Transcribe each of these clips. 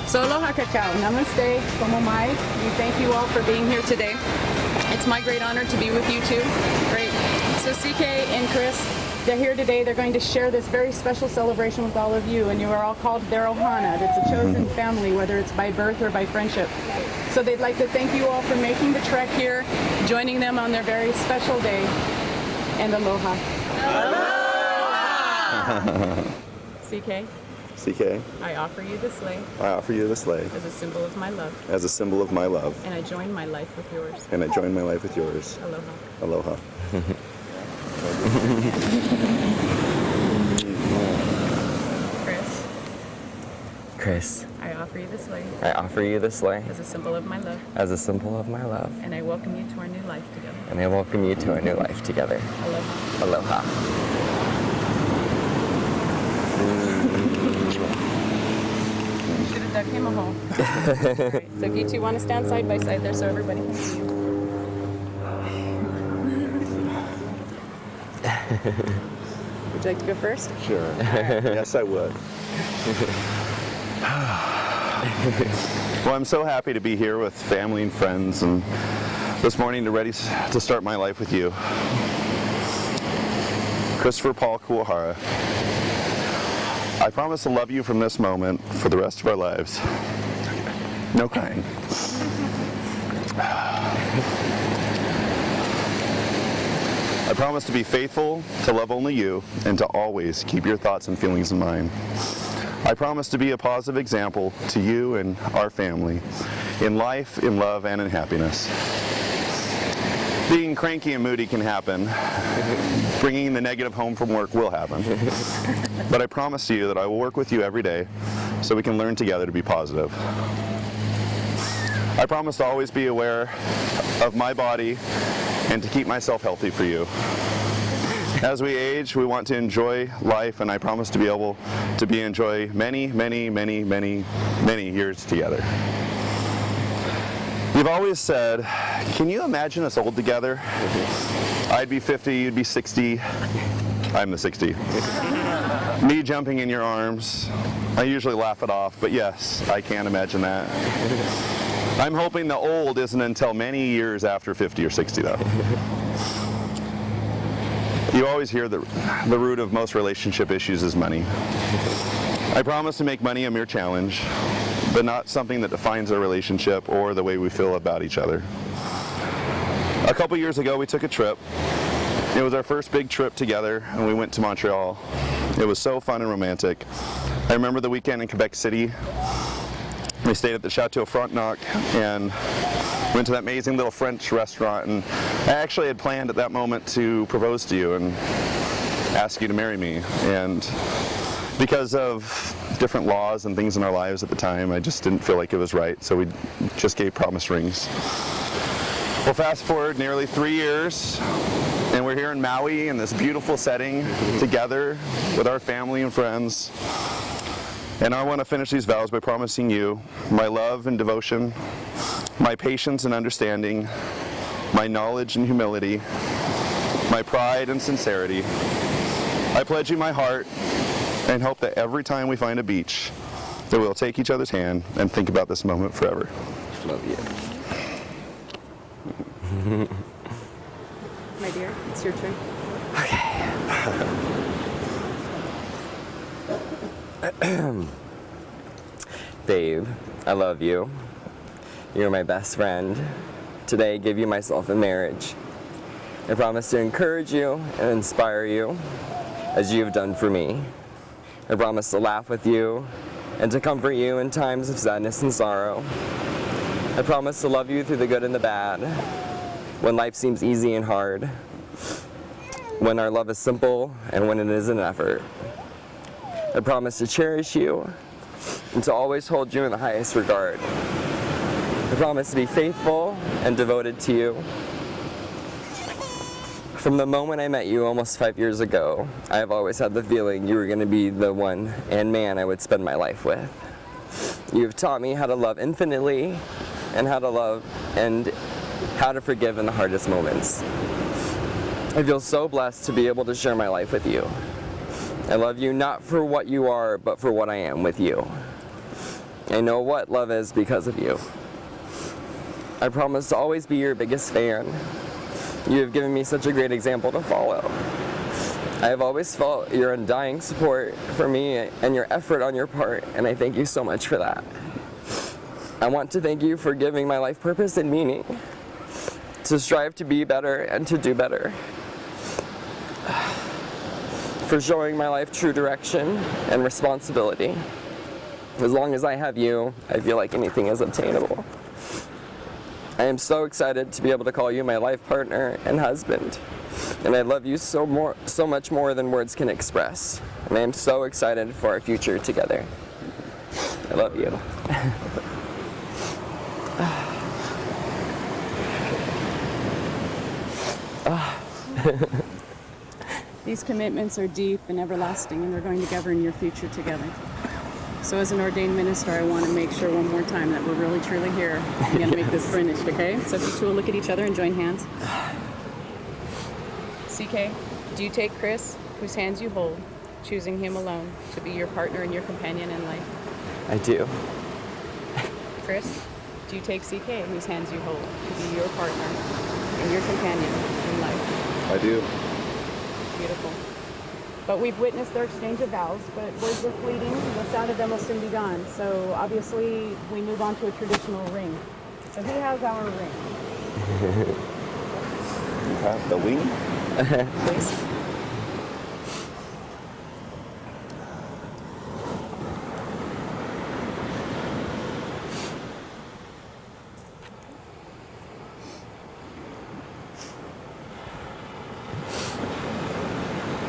So aloha kakao, namaste, como mai. We thank you all for being here today. It's my great honor to be with you too. Great. So CK and Chris, they're here today. They're going to share this very special celebration with all of you, and you are all called their ohana. It's a chosen family, whether it's by birth or by friendship. So they'd like to thank you all for making the trek here, joining them on their very special day, and aloha. Aloha! CK. CK, I offer you the sleigh. I offer you the sleigh. As a symbol of my love. As a symbol of my love. And I join my life with yours. And I join my life with yours. Aloha. Aloha. Chris, I offer you the sleigh. I offer you the sleigh. As a symbol of my love. As a symbol of my love. And I welcome you to our new life together. And I welcome you to our new life together. Aloha. Aloha. Should have dug him a hole. Right. So you two want to stand side by side there so everybody can see you. Would you like to go first? Sure. Yes, I would. Well, I'm so happy to be here with family and friends, and this morning ready to start my life with you. Christopher Paul Kuwahara. I promise to love you from this moment for the rest of our lives. No crying. I promise to be faithful, to love only you, and to always keep your thoughts and feelings in mind. I promise to be a positive example to you and our family, in life, in love, and in happiness. Being cranky and moody can happen. Bringing the negative home from work will happen. But I promise to you that I will work with you every day so we can learn together to be positive. I promise to always be aware of my body and to keep myself healthy for you. As we age, we want to enjoy life, and I promise to be able to enjoy many, many, many, many, many years together. You've always said, can you imagine us old together? I'd be 50, you'd be 60. I'm the 60. Me jumping in your arms. I usually laugh it off, but yes, I can imagine that. I'm hoping the old isn't until many years after 50 or 60 though. You always hear the root of most relationship issues is money. I promise to make money a mere challenge, but not something that defines our relationship or the way we feel about each other. A couple years ago, we took a trip. It was our first big trip together, and we went to Montreal. It was so fun and romantic. I remember the weekend in Quebec City. We stayed at the Chateau Frontenac and went to that amazing little French restaurant, and I actually had planned at that moment to propose to you and ask you to marry me. And because of different laws and things in our lives at the time, I just didn't feel like it was right, so we just gave promise rings. Well, fast forward nearly 3 years, and we're here in Maui in this beautiful setting together with our family and friends. And I want to finish these vows by promising you my love and devotion, my patience and understanding, my knowledge and humility, my pride and sincerity. I pledge you my heart and hope that every time we find a beach, that we'll take each other's hand and think about this moment forever. Love you. My dear, it's your turn. Babe, I love you. You're my best friend. Today, I give you myself in marriage. I promise to encourage you and inspire you, as you have done for me. I promise to laugh with you and to comfort you in times of sadness and sorrow. I promise to love you through the good and the bad, when life seems easy and hard, when our love is simple and when it is an effort. I promise to cherish you and to always hold you in the highest regard. I promise to be faithful and devoted to you. From the moment I met you almost 5 years ago, I have always had the feeling you were going to be the one and man I would spend my life with. You have taught me how to love infinitely and how to love and how to forgive in the hardest moments. I feel so blessed to be able to share my life with you. I love you not for what you are, but for what I am with you. I know what love is because of you. I promise to always be your biggest fan. You have given me such a great example to follow. I have always felt your undying support for me and your effort on your part, and I thank you so much for that. I want to thank you for giving my life purpose and meaning, to strive to be better and to do better, for showing my life true direction and responsibility. As long as I have you, I feel like anything is obtainable. I am so excited to be able to call you my life partner and husband. And I love you so much more than words can express. And I am so excited for our future together. I love you. These commitments are deep and everlasting, and they're going to govern your future together. So as an ordained minister, I want to make sure one more time that we're really truly here. I'm going to make this finished, okay? So if you two will look at each other and join hands. CK, do you take Chris, whose hands you hold, choosing him alone to be your partner and your companion in life? I do. Chris, do you take CK, whose hands you hold, to be your partner and your companion in life? I do. Beautiful. But we've witnessed their exchange of vows, but words are fleeting, the sound of them will soon be gone. So obviously we move on to a traditional ring. So who has our ring? You have the wing? Please.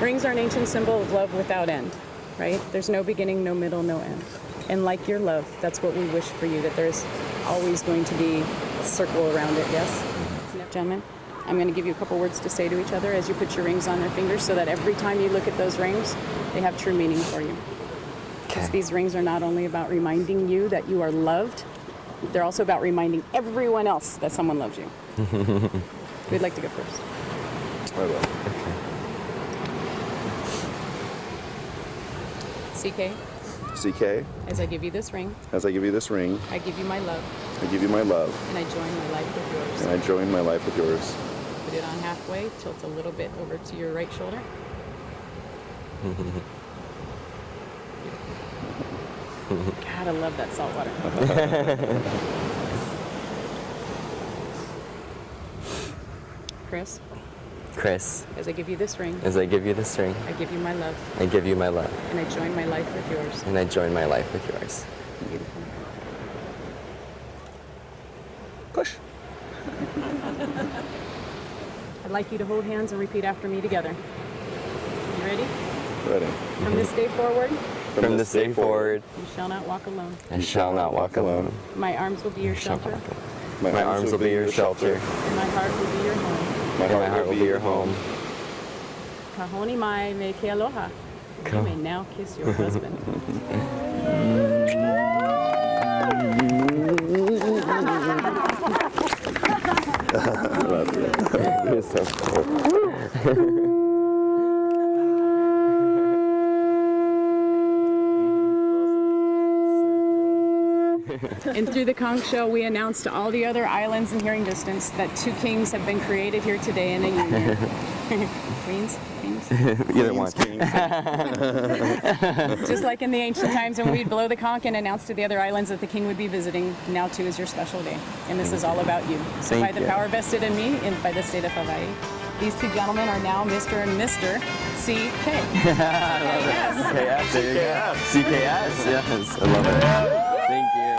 Rings are an ancient symbol of love without end, right? There's no beginning, no middle, no end. And like your love, that's what we wish for you, that there's always going to be a circle around it, yes? Gentlemen, I'm going to give you a couple words to say to each other as you put your rings on their fingers so that every time you look at those rings, they have true meaning for you. Because these rings are not only about reminding you that you are loved, they're also about reminding everyone else that someone loves you. We'd like to go first. I will. CK, CK, as I give you this ring, as I give you this ring, I give you my love, I give you my love, and I join my life with yours. and I join my life with yours. Put it on halfway, tilt a little bit over to your right shoulder. God, I love that salt water. Chris, Chris, as I give you this ring, as I give you this ring, I give you my love, I give you my love, and I join my life with yours. and I join my life with yours. Beautiful. Push. I'd like you to hold hands and repeat after me together. You ready? Ready. From this day forward, From this day forward, you shall not walk alone. I shall not walk alone. My arms will be your shelter, My arms will be your shelter, and my heart will be your home. and my heart will be your home. Kahoni mai me ke aloha. You may now kiss your husband. You're so cool. And through the conch shell, we announce to all the other islands in hearing distance that two kings have been created here today in a union. Queens? Kings? Either one. Just like in the ancient times when we'd blow the conch and announce to the other islands that the king would be visiting, now too is your special day. And this is all about you. So Thank by the you. power vested in me and by the state of Hawaii, these two gentlemen are now Mr. and Mr. CK. CKS, there you go. CKS, yes, I love it. Thank you.